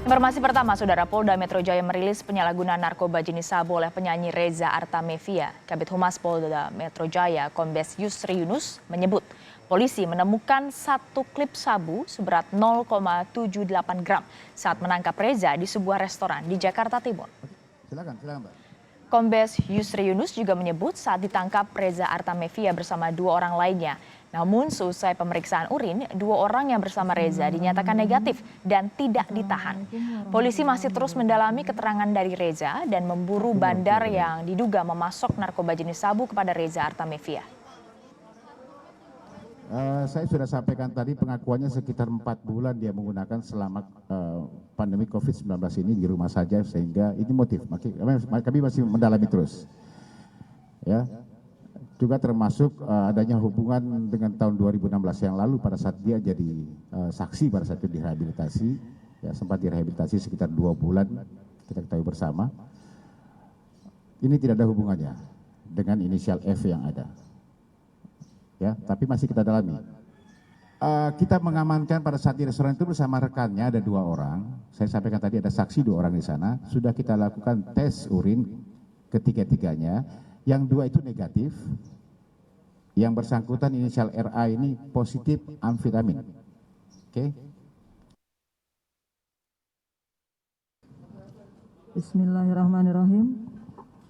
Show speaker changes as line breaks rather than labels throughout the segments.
Informasi pertama, Saudara, Polda Metro Jaya merilis penyalahgunaan narkoba jenis sabu oleh penyanyi Reza Artamevia. Kabid Humas Polda Metro Jaya, Kombes Yusri Yunus, menyebut polisi menemukan satu klip sabu seberat 0,78 gram saat menangkap Reza di sebuah restoran di Jakarta Timur.
Silakan, Mbak.
Kombes Yusri Yunus juga menyebut saat ditangkap Reza Artamevia bersama dua orang lainnya. Namun seusai pemeriksaan urin, dua orang yang bersama Reza dinyatakan negatif dan tidak ditahan. Polisi masih terus mendalami keterangan dari Reza dan memburu bandar yang diduga memasok narkoba jenis sabu kepada Reza Artamevia.
Saya sudah sampaikan tadi pengakuannya sekitar 4 bulan dia menggunakan selama pandemi COVID-19 ini di rumah saja, sehingga ini motif. Kami masih mendalami terus. Ya. Juga termasuk adanya hubungan dengan tahun 2016 yang lalu pada saat dia jadi saksi pada saat itu direhabilitasi. Ya, sempat direhabilitasi sekitar 2 bulan, kita ketahui bersama. Ini tidak ada hubungannya dengan inisial F yang ada. Ya, tapi masih kita dalami. Kita mengamankan pada saat di restoran itu bersama rekannya ada 2 orang. Saya sampaikan tadi ada saksi 2 orang di sana. Sudah kita lakukan tes urin ketiga-tiganya. Yang 2 itu negatif. Yang bersangkutan inisial RA ini positif amfetamin. Oke.
Bismillahirrahmanirrahim.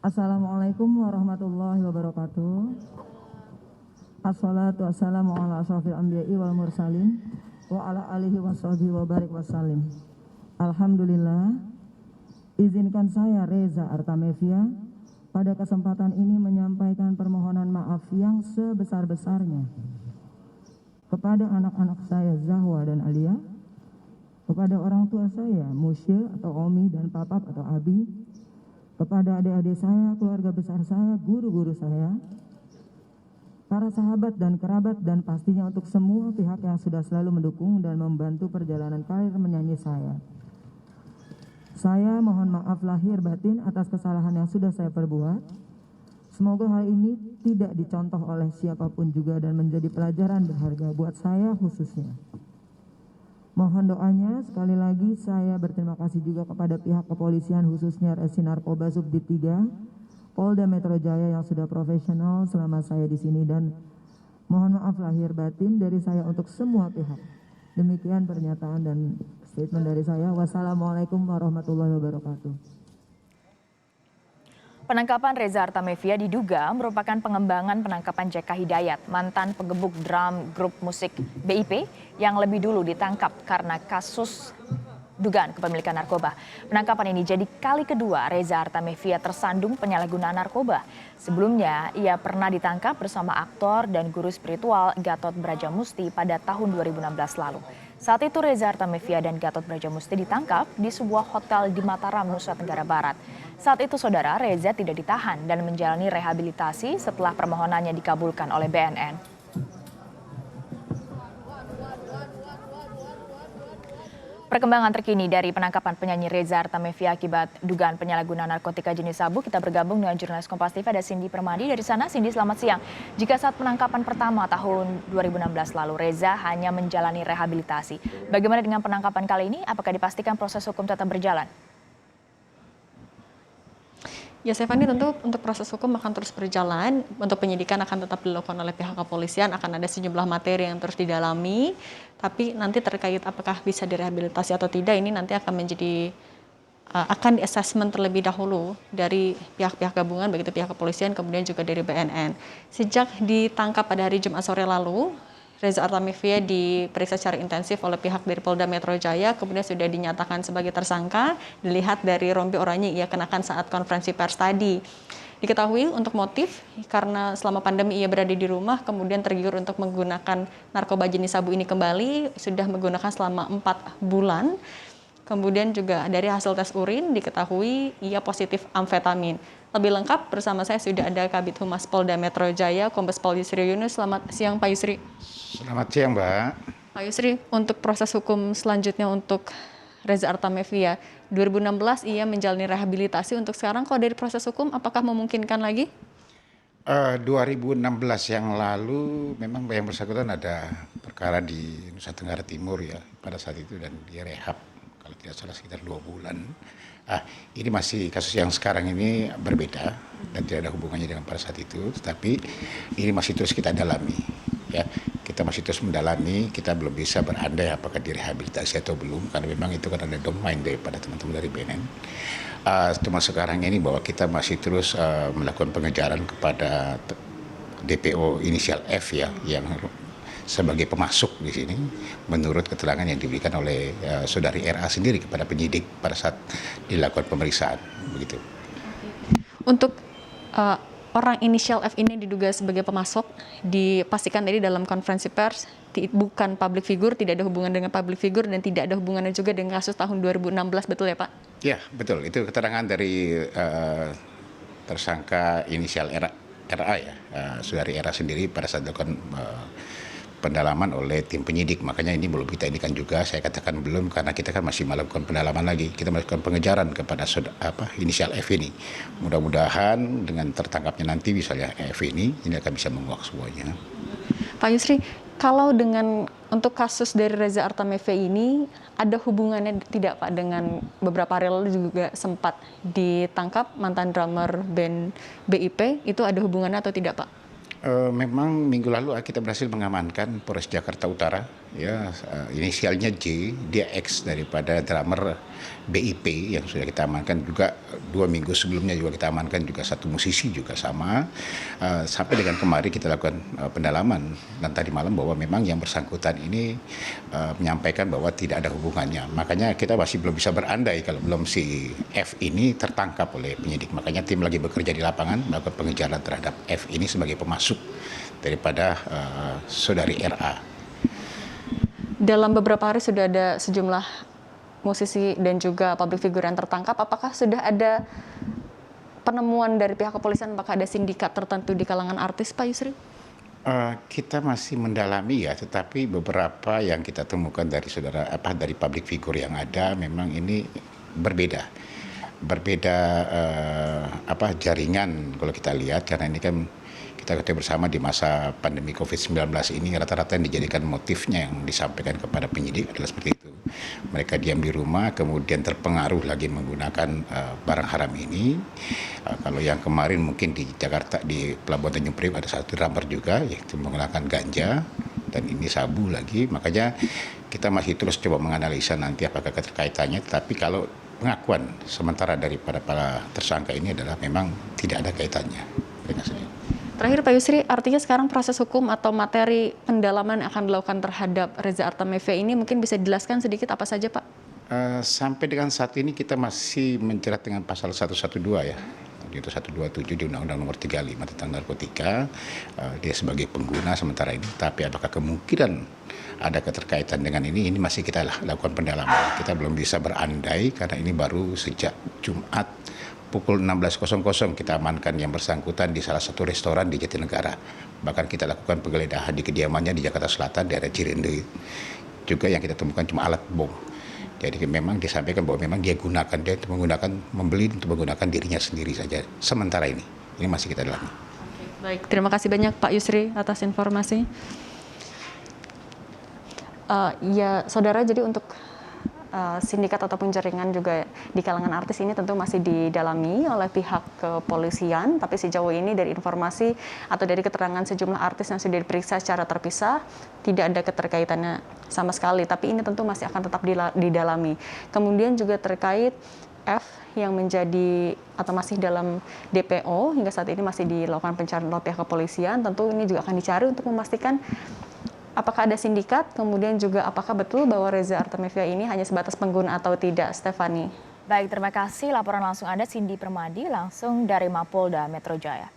Assalamualaikum warahmatullahi wabarakatuh. Assalatu wassalamu ala asrafil anbiya'i wal mursalin wa ala alihi wa sahbihi wa barik wasallim. Alhamdulillah, izinkan saya Reza Artamevia pada kesempatan ini menyampaikan permohonan maaf yang sebesar-besarnya kepada anak-anak saya Zahwa dan Alia, kepada orang tua saya Musya atau Omi dan Papap atau Abi, kepada adik-adik saya, keluarga besar saya, guru-guru saya, para sahabat dan kerabat, dan pastinya untuk semua pihak yang sudah selalu mendukung dan membantu perjalanan karir menyanyi saya. Saya mohon maaf lahir batin atas kesalahan yang sudah saya perbuat. Semoga hal ini tidak dicontoh oleh siapapun juga dan menjadi pelajaran berharga buat saya khususnya. Mohon doanya. Sekali lagi saya berterima kasih juga kepada pihak kepolisian khususnya Resi Narkoba Subdit 3 Polda Metro Jaya yang sudah profesional selama saya di sini, dan mohon maaf lahir batin dari saya untuk semua pihak. Demikian pernyataan dan statement dari saya. Wassalamualaikum warahmatullahi wabarakatuh.
Penangkapan Reza Artamevia diduga merupakan pengembangan penangkapan JK Hidayat, mantan penggebuk drum grup musik BIP yang lebih dulu ditangkap karena kasus dugaan kepemilikan narkoba. Penangkapan ini jadi kali kedua Reza Artamevia tersandung penyalahgunaan narkoba. Sebelumnya, ia pernah ditangkap bersama aktor dan guru spiritual Gatot Brajamusti pada tahun 2016 lalu. Saat itu Reza Artamevia dan Gatot Brajamusti ditangkap di sebuah hotel di Mataram, Nusa Tenggara Barat. Saat itu, Saudara, Reza tidak ditahan dan menjalani rehabilitasi setelah permohonannya dikabulkan oleh BNN. Perkembangan terkini dari penangkapan penyanyi Reza Artamevia akibat dugaan penyalahgunaan narkotika jenis sabu, kita bergabung dengan jurnalis Kompas TV ada Cindy Permadi dari sana. Cindy, selamat siang. Jika saat penangkapan pertama tahun 2016 lalu Reza hanya menjalani rehabilitasi, bagaimana dengan penangkapan kali ini? Apakah dipastikan proses hukum tetap berjalan?
Ya, Stefani, tentu untuk proses hukum akan terus berjalan. Untuk penyidikan akan tetap dilakukan oleh pihak kepolisian, akan ada sejumlah materi yang terus didalami. Tapi nanti terkait apakah bisa direhabilitasi atau tidak, ini nanti akan menjadi akan di-assessment terlebih dahulu dari pihak-pihak gabungan, begitu pihak kepolisian, kemudian juga dari BNN. Sejak ditangkap pada hari Jumat sore lalu, Reza Artamevia diperiksa secara intensif oleh pihak dari Polda Metro Jaya, kemudian sudah dinyatakan sebagai tersangka, dilihat dari rompi oranye ia kenakan saat konferensi pers tadi. Diketahui untuk motif, karena selama pandemi ia berada di rumah, kemudian tergiur untuk menggunakan narkoba jenis sabu ini kembali, sudah menggunakan selama 4 bulan. Kemudian juga dari hasil tes urin diketahui ia positif amfetamin. Lebih lengkap bersama saya sudah ada Kabid Humas Polda Metro Jaya, Kombes Pol Yusri Yunus. Selamat siang Pak Yusri.
Selamat siang Mbak.
Pak Yusri, untuk proses hukum selanjutnya untuk Reza Artamevia, 2016 ia menjalani rehabilitasi, untuk sekarang kalau dari proses hukum apakah memungkinkan lagi?
2016 yang lalu memang yang bersangkutan ada perkara di Nusa Tenggara Timur ya pada saat itu, dan dia rehab. kalau tidak salah sekitar 2 bulan. Ini masih kasus yang sekarang ini berbeda dan tidak ada hubungannya dengan pada saat itu, tetapi ini masih terus kita dalami. Ya, kita masih terus mendalami, kita belum bisa berandai apakah direhabilitasi atau belum, karena memang itu kan ada domain daripada teman-teman dari BNN. Cuma sekarang ini bahwa kita masih terus melakukan pengejaran kepada DPO inisial F ya, yang sebagai pemasok di sini, menurut keterangan yang diberikan oleh saudari RA sendiri kepada penyidik pada saat dilakukan pemeriksaan, begitu.
Untuk orang inisial F ini diduga sebagai pemasok, dipastikan tadi dalam konferensi pers bukan public figure, tidak ada hubungan dengan public figure dan tidak ada hubungannya juga dengan kasus tahun 2016, betul ya Pak?
Ya, betul. Itu keterangan dari tersangka inisial RA ya, saudari RA sendiri pada saat dilakukan pendalaman oleh tim penyidik. Makanya ini belum kita indikan juga, saya katakan belum karena kita kan masih melakukan pendalaman lagi. Kita melakukan pengejaran kepada inisial F ini. Mudah-mudahan dengan tertangkapnya nanti misalnya F ini akan bisa menguak semuanya.
Pak Yusri, kalau untuk kasus dari Reza Artamevia ini ada hubungannya tidak Pak dengan beberapa hari lalu juga sempat ditangkap mantan drummer band BIP, itu ada hubungannya atau tidak Pak?
Memang minggu lalu kita berhasil mengamankan Polres Jakarta Utara, ya, inisialnya J, dia ex daripada drummer BIP yang sudah kita amankan juga 2 minggu sebelumnya juga kita amankan juga satu musisi juga sama, sampai dengan kemarin kita lakukan pendalaman dan tadi malam bahwa memang yang bersangkutan ini menyampaikan bahwa tidak ada hubungannya. Makanya kita masih belum bisa berandai kalau belum si F ini tertangkap oleh penyidik. Makanya tim lagi bekerja di lapangan melakukan pengejaran terhadap F ini sebagai pemasok daripada saudari RA.
Dalam beberapa hari sudah ada sejumlah musisi dan juga public figure yang tertangkap. Apakah sudah ada penemuan dari pihak kepolisian, apakah ada sindikat tertentu di kalangan artis, Pak Yusri?
Kita masih mendalami ya, tetapi beberapa yang kita temukan dari dari public figure yang ada memang ini berbeda jaringan kalau kita lihat, karena ini kan kita ketahui bersama di masa pandemi COVID-19 ini rata-rata yang dijadikan motifnya yang disampaikan kepada penyidik adalah seperti itu. Mereka diam di rumah kemudian terpengaruh lagi menggunakan barang haram ini. Kalau yang kemarin mungkin di Jakarta di Pelabuhan Tanjung Priok ada satu drummer juga yaitu menggunakan ganja dan ini sabu lagi. Makanya kita masih terus coba menganalisa nanti apakah keterkaitannya, tapi kalau pengakuan sementara daripada para tersangka ini adalah memang tidak ada kaitannya.
Terakhir Pak Yusri, artinya sekarang proses hukum atau materi pendalaman yang akan dilakukan terhadap Reza Artamevia ini mungkin bisa dijelaskan sedikit apa saja Pak?
Sampai dengan saat ini kita masih menjerat dengan pasal 112 ya, yaitu 127 di Undang-Undang Nomor 35 tentang narkotika. Dia sebagai pengguna sementara ini, tapi apakah kemungkinan ada keterkaitan dengan ini masih kita lakukan pendalaman. Kita belum bisa berandai karena ini baru sejak Jumat pukul 16.00 kita amankan yang bersangkutan di salah satu restoran di Jatinegara. Bahkan kita lakukan penggeledahan di kediamannya di Jakarta Selatan, daerah Cirende. Juga yang kita temukan cuma alat bom. Jadi memang disampaikan bahwa memang dia membeli untuk menggunakan dirinya sendiri saja. Sementara ini masih kita dalami.
Baik, terima kasih banyak Pak Yusri atas informasi. Ya, saudara, jadi untuk sindikat ataupun jaringan juga di kalangan artis ini tentu masih didalami oleh pihak kepolisian, tapi sejauh ini dari informasi atau dari keterangan sejumlah artis yang sudah diperiksa secara terpisah tidak ada keterkaitannya sama sekali, tapi ini tentu masih akan tetap didalami. Kemudian juga terkait F yang menjadi atau masih dalam DPO hingga saat ini masih dilakukan pencarian oleh pihak kepolisian, tentu ini juga akan dicari untuk memastikan apakah ada sindikat, kemudian juga apakah betul bahwa Reza Artamevia ini hanya sebatas pengguna atau tidak, Stefani?
Baik, terima kasih. Laporan langsung Anda Cindy Permadi langsung dari Mapolda Metro Jaya.